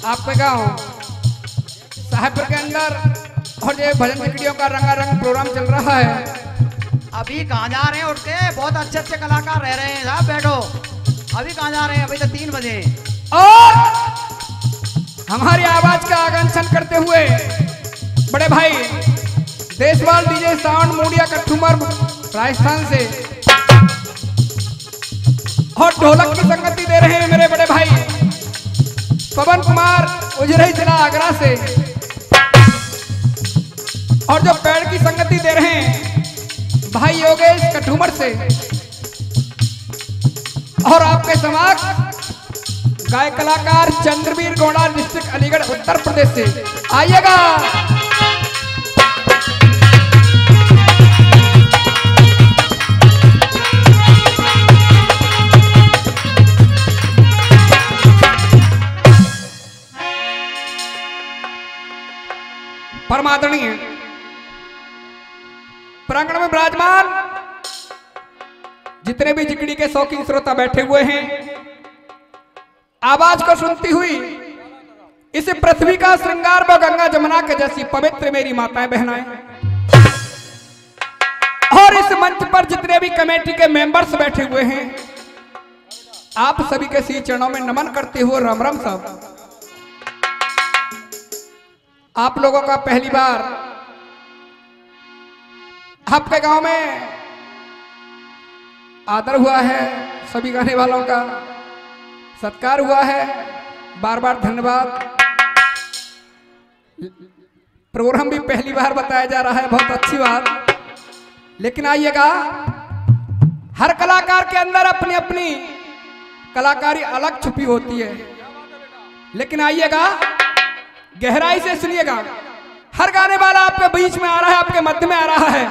आपके गांव साहेबपुर के अंदर और ये भजन चिकड़ियों का रंगारंग प्रोग्राम चल रहा है। अभी कहाँ जा रहे हैं उठ के? बहुत अच्छे अच्छे कलाकार रह रहे हैं साहब, बैठो। अभी कहाँ जा रहे हैं? अभी तो 3 बजे। और हमारी आवाज का आगंशन करते हुए बड़े भाई देशवाल डीजे साउंड मूडिया कठुमर राजस्थान से और ढोलक की संगति दे रहे हैं मेरे बड़े भाई पवन कुमार उजरई जिला आगरा से, और जो पैर की संगति दे रहे हैं भाई योगेश कठुमर से, और आपके समक्ष गायक कलाकार चंद्रवीर गौड़ा डिस्ट्रिक्ट अलीगढ़ उत्तर प्रदेश से। आइएगा। परमादरणीय प्रांगण में विराजमान जितने भी जिकड़ी के शौकीन श्रोता बैठे हुए हैं, आवाज को सुनती हुई इस पृथ्वी का श्रृंगार व गंगा जमुना के जैसी पवित्र मेरी माताएं बहनाएं, और इस मंच पर जितने भी कमेटी के मेंबर्स बैठे हुए हैं, आप सभी के श्री चरणों में नमन करते हुए राम राम साहब। आप लोगों का पहली बार आपके गांव में आदर हुआ है, सभी गाने वालों का सत्कार हुआ है, बार बार धन्यवाद। प्रोग्राम भी पहली बार बताया जा रहा है, बहुत अच्छी बात। लेकिन आइएगा, हर कलाकार के अंदर अपनी अपनी कलाकारी अलग छुपी होती है, लेकिन आइएगा गहराई से सुनिएगा। हर गाने वाला आपके बीच में आ रहा है, आपके मध्य में आ रहा है,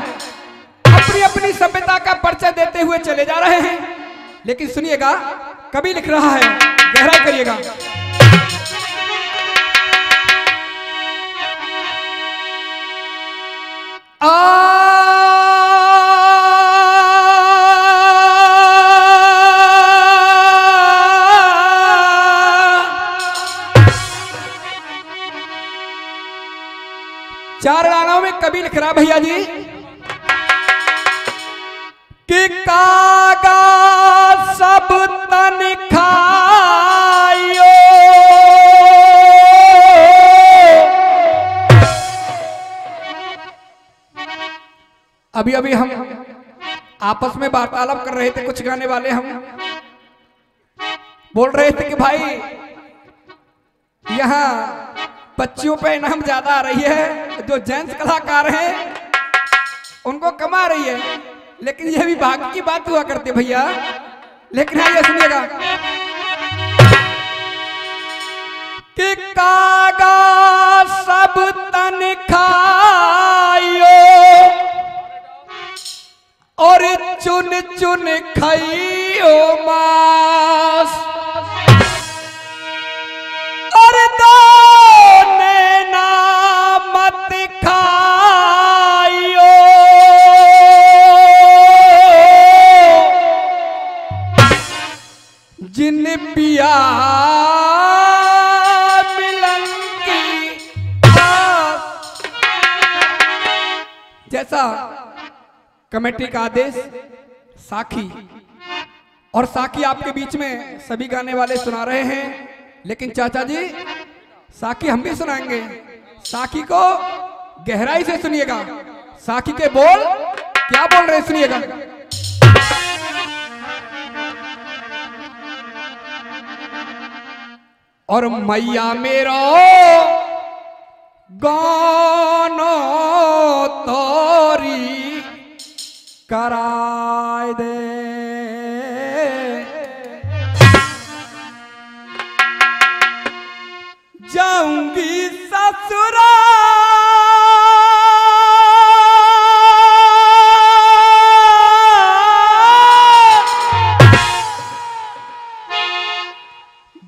अपनी अपनी सभ्यता का परिचय देते हुए चले जा रहे हैं, लेकिन सुनिएगा कवि लिख रहा है, गहराई करिएगा। चार लानों में कवि लिख रहा भैया जी कि कागा सब तन खायो, अभी अभी हम आपस में वार्तालाप कर रहे थे, कुछ गाने वाले हम बोल रहे थे कि भाई यहाँ बच्चियों पे इनाम ज्यादा आ रही है, जो जेंट्स कलाकार हैं उनको कम आ रही है, लेकिन यह भी भाग्य की बात हुआ करती भैया। लेकिन आइए सुनिएगा कि कागा सब तन खायो और चुन चुन खाइयो मांस, और दाने ना मत खाइयो, जिन पिया मिलन की आस। जैसा कमेटी का आदेश, साखी, और साखी आपके बीच में सभी गाने वाले सुना रहे हैं, लेकिन चाचा जी साखी हम भी सुनाएंगे। साखी को गहराई से सुनिएगा, साखी के बोल क्या बोल रहे सुनिएगा। और मैया मेरो गानो तोरी कराय दे, जाऊंगी ससुराल,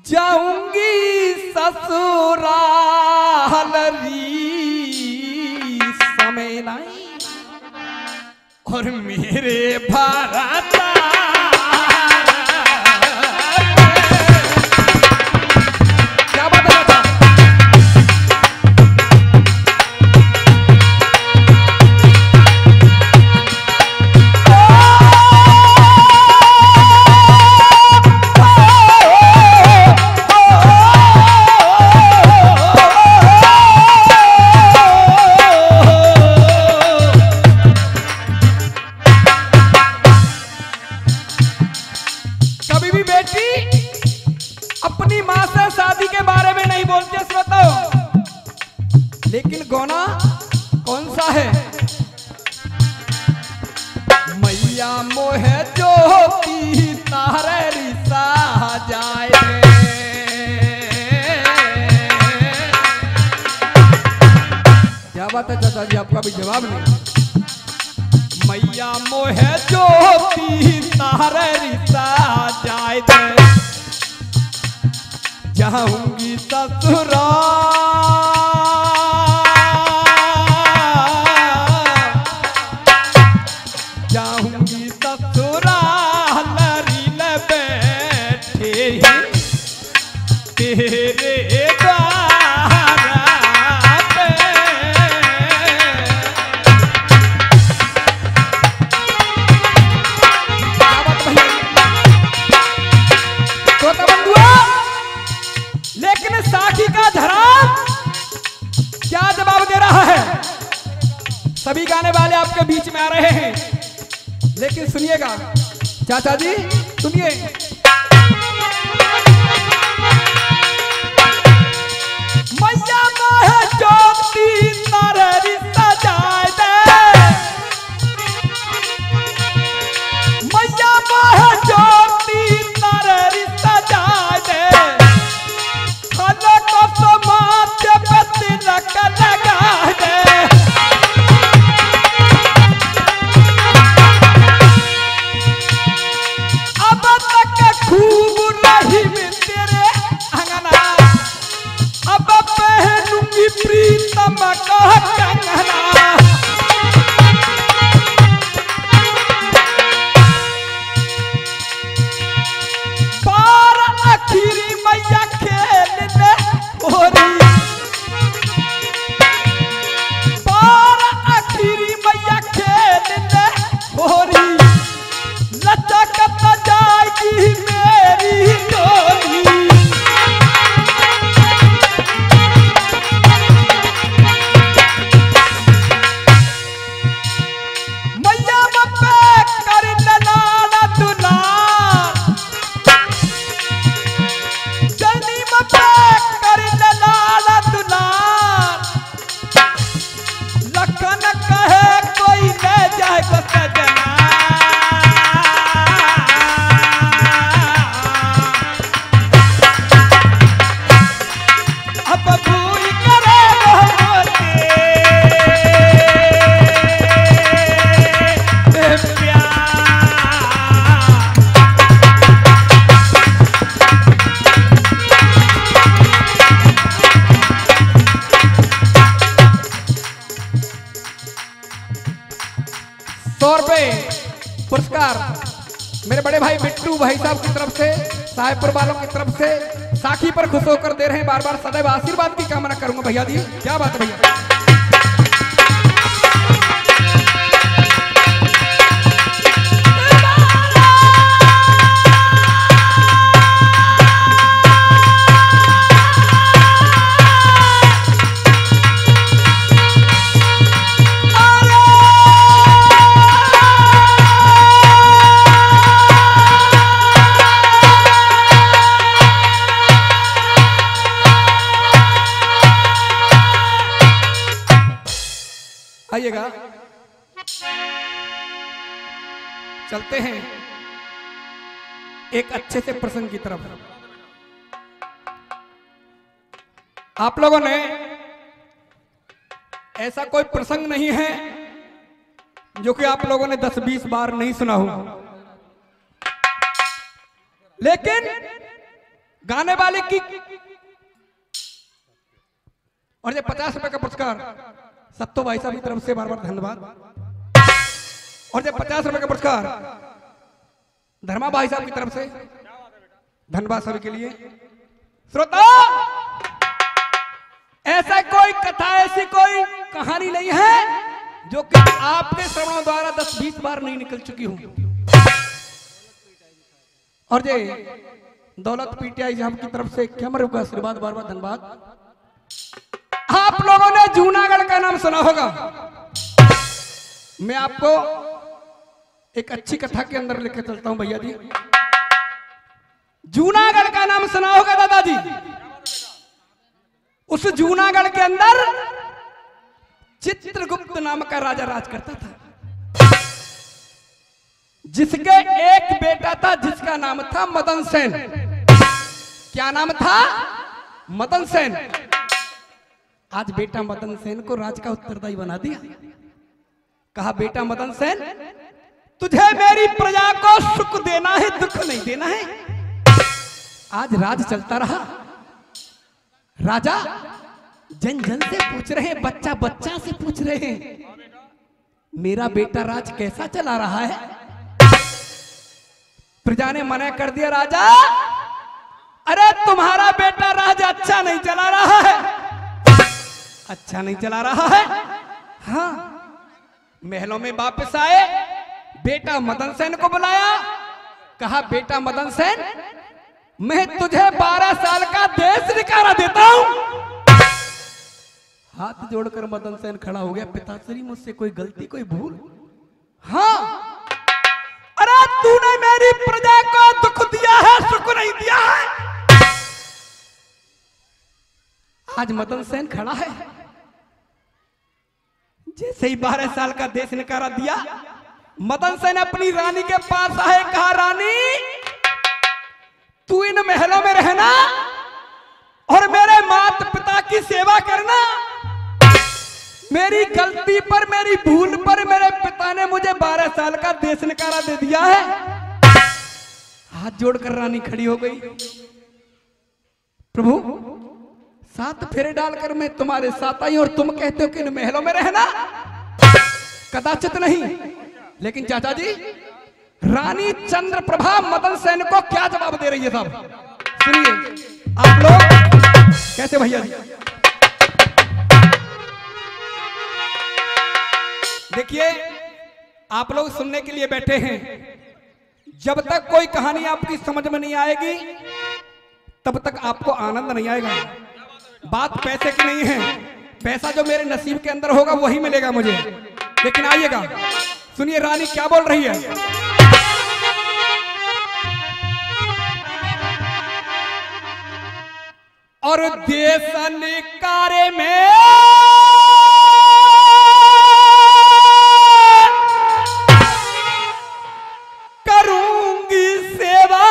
जाऊंगी ससुराल री समय नहीं, और मेरे भारत क्या बात है। अपनी माँ से शादी के बारे में नहीं बोलते श्रोताओ, लेकिन गौना कौन सा है? मैया मोहे ज्योति तारे रिसा जाए। क्या बात है चाचा जी, आपका भी जवाब नहीं। मैया मोहे ज्योति तारे रिसा जाए दे, जाऊंगी ससुराल, जाऊंगी ससुराल रील बैठे तेरे द्वारा पे। श्रोता बंधुओं, लेकिन साखी का धराम क्या जवाब दे रहा है? सभी गाने वाले आपके बीच में आ रहे हैं, लेकिन सुनिएगा चाचा जी, सुनिए। मैया मोहे ज्योति तारे रिसा जाए दे, मैया मोहे ज्योति तारे रिसा जाए दे, खाने को समाज पे तिलक लगा दे। खूब रही में तेरे अंगना, अब पहनूंगी प्रीतम का कंगना। बार आखिरी मैया खेल दे होरी, बार आखिरी मैया खेल दे होरी, लचकत जाएगी मेरी डोली। मैया बप्पे कर लाला दुलार, जल्दी बप्पे कर लाला दुलार, लखन कहे कोई ले जाए को सजना। पुरस्कार मेरे बड़े भाई बिट्टू भाई साहब की तरफ से, साहेबपुर वालों की तरफ से साखी पर खुश होकर दे रहे हैं। बार बार सदैव आशीर्वाद की कामना करूंगा भैया जी। क्या बात है भैया। आइएगा, चलते हैं एक अच्छे से प्रसंग की तरफ। आप लोगों ने ऐसा कोई प्रसंग नहीं है जो कि आप लोगों ने 10-20 बार नहीं सुना हो, लेकिन गाने वाले की और ये 50 रुपए का पुरस्कार सत्तो भाई साहब की तरफ से बार बार धन्यवाद। और जब 50 रुपए का पुरस्कार धर्मा भाई साहब की तरफ से धन्यवाद सभी के लिए। श्रोता, ऐसा कोई कथा, ऐसी कोई कहानी नहीं है जो कि आपके श्रवणों द्वारा 10-20 बार नहीं निकल चुकी हूं। और जे दौलत पीटीआई साहब की तरफ से क्या मर होगा आशीर्वाद, बार बार धन्यवाद। आप लोगों ने जूनागढ़ का नाम सुना होगा। मैं आपको एक अच्छी कथा के अंदर लेकर चलता हूं भैया जी। जूनागढ़ का नाम सुना होगा दादाजी। उस जूनागढ़ के अंदर चित्रगुप्त नाम का राजा राज करता था, जिसके एक बेटा था जिसका नाम था मदन सेन। क्या नाम था? मदन सेन। आज बेटा मदन सेन को राज का उत्तरदायी बना दिया। कहा बेटा मदन सेन, तुझे मेरी प्रजा को सुख देना है, दुख नहीं देना है। आज राज चलता रहा। राजा जन जन से पूछ रहे हैं, बच्चा बच्चा से पूछ रहे हैं, मेरा बेटा राज कैसा चला रहा है? प्रजा ने मना कर दिया, राजा अरे तुम्हारा बेटा राज अच्छा नहीं चला रहा है। अच्छा नहीं चला रहा है? हाँ। महलों में वापस आए, बेटा मदन सेन को बुलाया। कहा बेटा मदन सेन, मैं तुझे 12 साल का देश निकारा देता हूं। हाथ जोड़कर मदन सेन खड़ा हो गया, पिताश्री मुझसे कोई गलती कोई भूल? हाँ। अरे तूने मेरी प्रजा को दुख दिया है, सुख नहीं दिया है। आज मदन सेन खड़ा है, जैसे ही 12 साल का देश निकारा दिया, मदन सेन अपनी रानी के पास आए। कहा रानी, तू इन महलों में रहना और मेरे माता पिता की सेवा करना। मेरी गलती पर, मेरी भूल पर मेरे पिता ने मुझे 12 साल का देश निकारा दे दिया है। हाथ जोड़कर रानी खड़ी हो गई। प्रभु 7 फेरे डालकर मैं तुम्हारे साथ आई और तुम कहते हो कि इन महलों में रहना? कदाचित नहीं। लेकिन चाचा जी, रानी चंद्रप्रभा मदन सेन को क्या जवाब दे रही है साहब? सुनिए आप लोग। कैसे भैया जी? देखिए, आप लोग सुनने के लिए बैठे हैं। जब तक कोई कहानी आपकी समझ में नहीं आएगी, तब तक आपको आनंद नहीं आएगा। बात पैसे की नहीं है, पैसा जो मेरे नसीब के अंदर होगा वही मिलेगा मुझे। लेकिन आइएगा, सुनिए रानी क्या बोल रही है। और देश निकारे में करूंगी सेवा,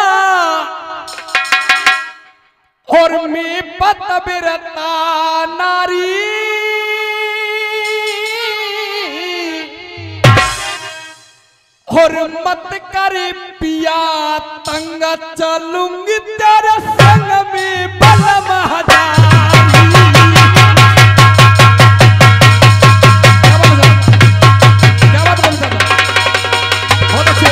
और मैं पतव्रता नारी, और मत कर पिया तंग, चलूंगी तेरे संग में बलम हजारी। क्या बात बोल सकता? बहुत अच्छे।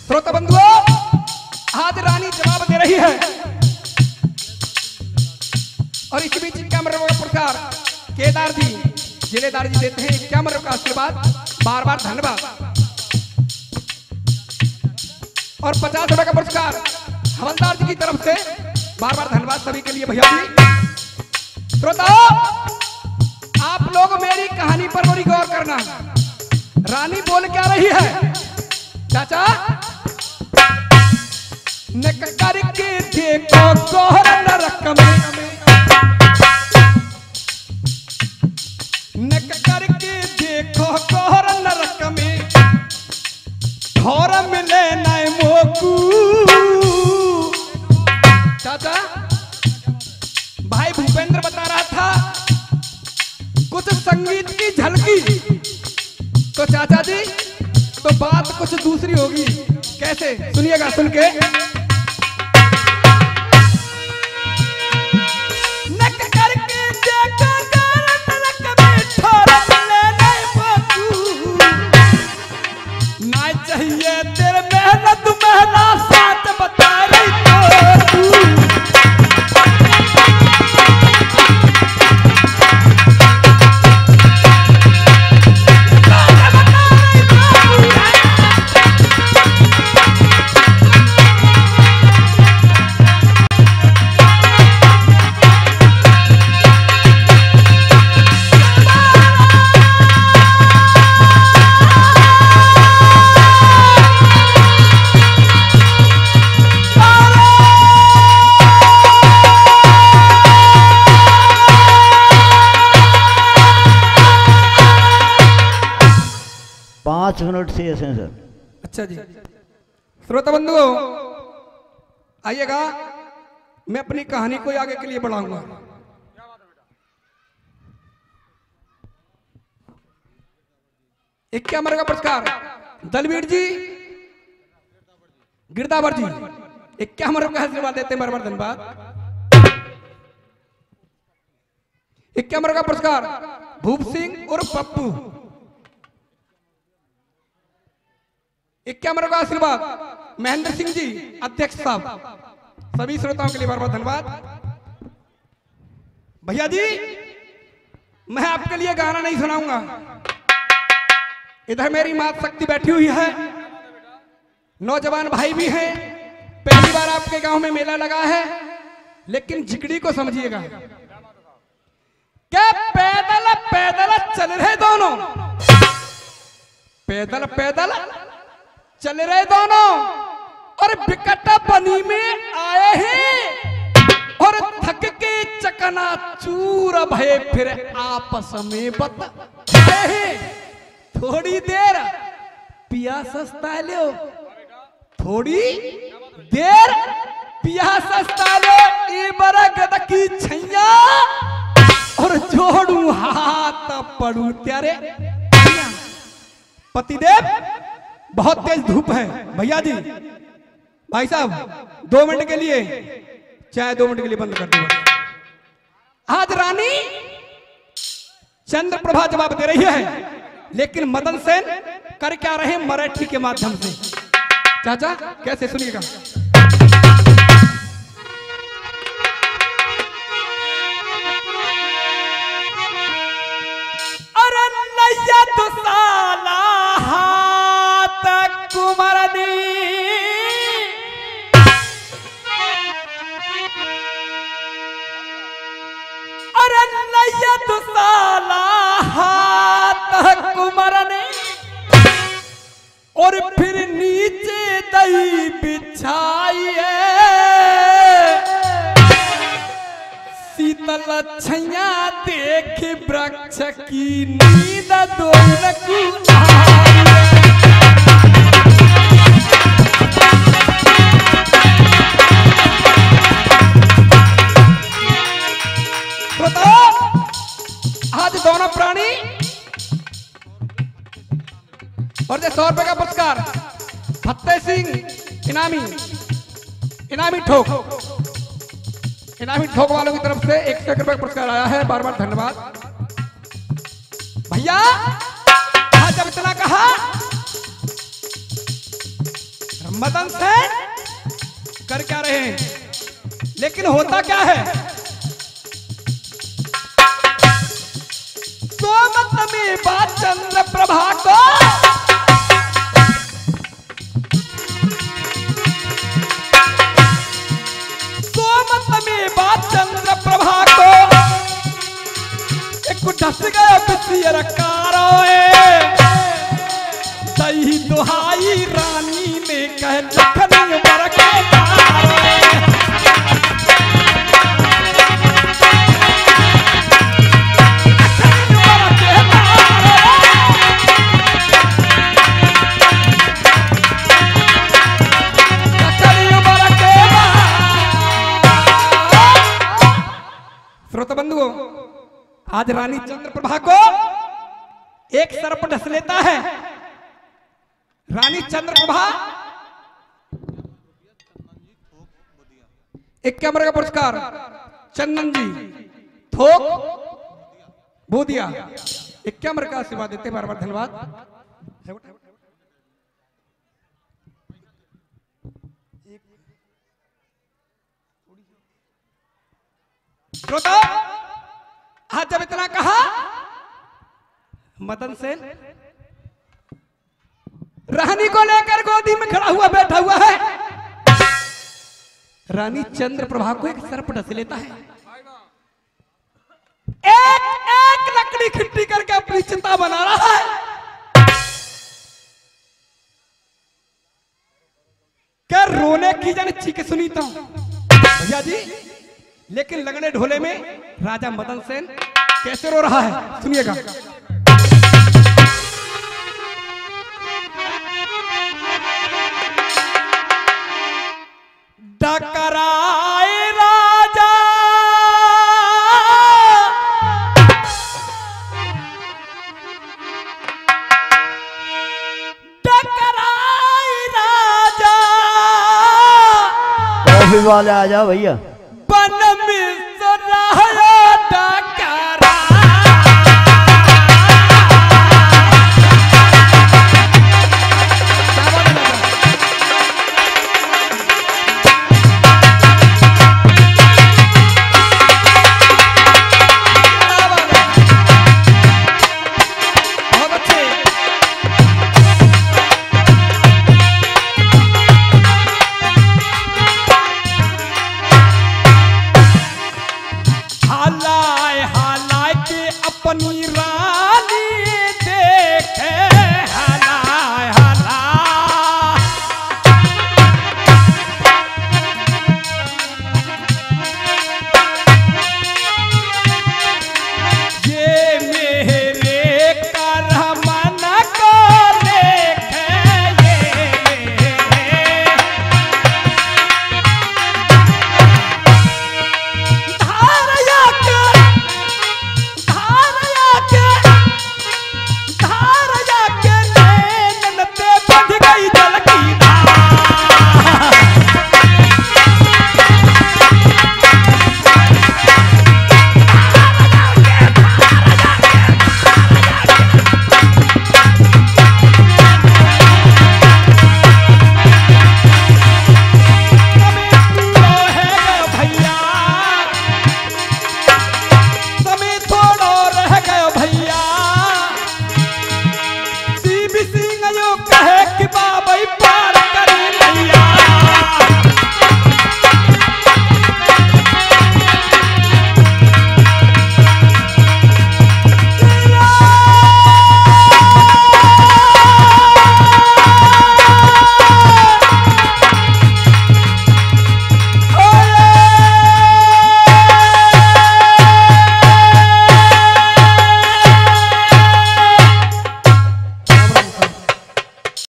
श्रोता बंधुओं, आज रानी जवाब दे रही है। और इस बीच कैमरे का पुरस्कार केदार जी, जिलेदार जी देते हैं कैमरे का आशीर्वाद। बार बार धन्यवाद। और 50 रुपए का पुरस्कार हवलदार जी की तरफ से। बार बार धन्यवाद सभी के लिए भैया जी। श्रोताओं, आप लोग मेरी कहानी पर बड़ी गौर करना। रानी बोल क्या रही है चाचा? नक करके देखो कोहर नरक में, नक करके देखो कोहर नरक में, ठोर मिले नए मोकू। चाचा, भाई भूपेंद्र बता रहा था कुछ संगीत की झलकी, तो चाचा जी तो बात कुछ दूसरी होगी। कैसे? सुनिएगा, सुन के। नक करके देखो नरक में, ठोर मिले नए मोकू। ना चाहिए तेरे मेहनत महला, साथ बता रही तो 5 मिनट से ऐसे हैं सर। अच्छा जी। श्रोता बंधुओं, आइएगा, मैं अपनी कहानी को आगे के लिए बढ़ाऊंगा। इक्यावन का पुरस्कार दलवीर जी, गिरदावर जी, 51 का आशीर्वाद देते हैं, बराबर धन्यवाद। 51 का पुरस्कार भूप सिंह और पप्पू, 51 का आशीर्वाद महेंद्र सिंह जी, अध्यक्ष साहब। सभी श्रोताओं के लिए बार बार धन्यवाद। भैया जी, मैं आपके लिए गाना नहीं सुनाऊंगा। इधर मेरी मात शक्ति बैठी हुई है, नौजवान भाई भी हैं, पहली बार आपके गांव में मेला लगा है, लेकिन जिगड़ी को समझिएगा। क्या पैदल पैदल चल रहे दोनों, पैदल पैदल चल रहे दोनों, और विकट बनी में आए हैं, और थक के चकनाचूर भये फिर आपस में बता हैं। थोड़ी देर पिया सस्ता लो, थोड़ी देर पिया सस्ता लो, ए बरगद की छैया, और जोड़ू हाथ पड़ू त्यारे। पतिदेव, बहुत तेज धूप है भैया जी। भाई साहब 2 मिनट के लिए, चाहे 2 मिनट के लिए बंद कर दो। आज रानी चंद्रप्रभा जवाब दे रही है, लेकिन मदन सेन कर क्या रहे मराठी के माध्यम से। चाचा कैसे, सुनिएगा। अरे नैया तो साला हाथ कुमारनी, अरे नैया तो साला हाथ कुमारनी, और फिर नीचे दही बिछाइए, शीतल छैया देख वृक्ष की नींद दोनों को आइए। आज दोनों प्राणी और 100 रुपए का पुरस्कार फतेह सिंह इनामी ठोक वालों की तरफ से 101 रुपए का पुरस्कार आया है, बार बार धन्यवाद भैया। जब इतना कहा, मदन सेन कर क्या रहे हैं, लेकिन होता क्या है, सोमत में बात चंद्र प्रभा को, सोमत में बात चंद्र प्रभा को, एक ढस गया पिछियर कारोए, दही दुहाई रानी ने कह लखनी बरके कारोए। श्रोता बंधुओं, आज रानी चंद्रप्रभा को एक सर्प ढस लेता है। रानी चंद्रप्रभा 51 का पुरस्कार चंदन जी थोक बोदिया 51 का आशीर्वाद देते, बार बार धन्यवाद। श्रोता, आज जब इतना कहा, मदन सेन रानी को लेकर गोदी में खड़ा हुआ बैठा हुआ है। रानी चंद्रप्रभा को एक सर्प डस लेता है, एक लकड़ी खिट्टी करके अपनी चिंता बना रहा है। क्या रोने की जाने चीखें सुनी तो भैया जी, लेकिन लगने ढोले में राजा मदन सेन कैसे रो रहा है, सुनिएगा। वाले आ जाओ भैया। बन में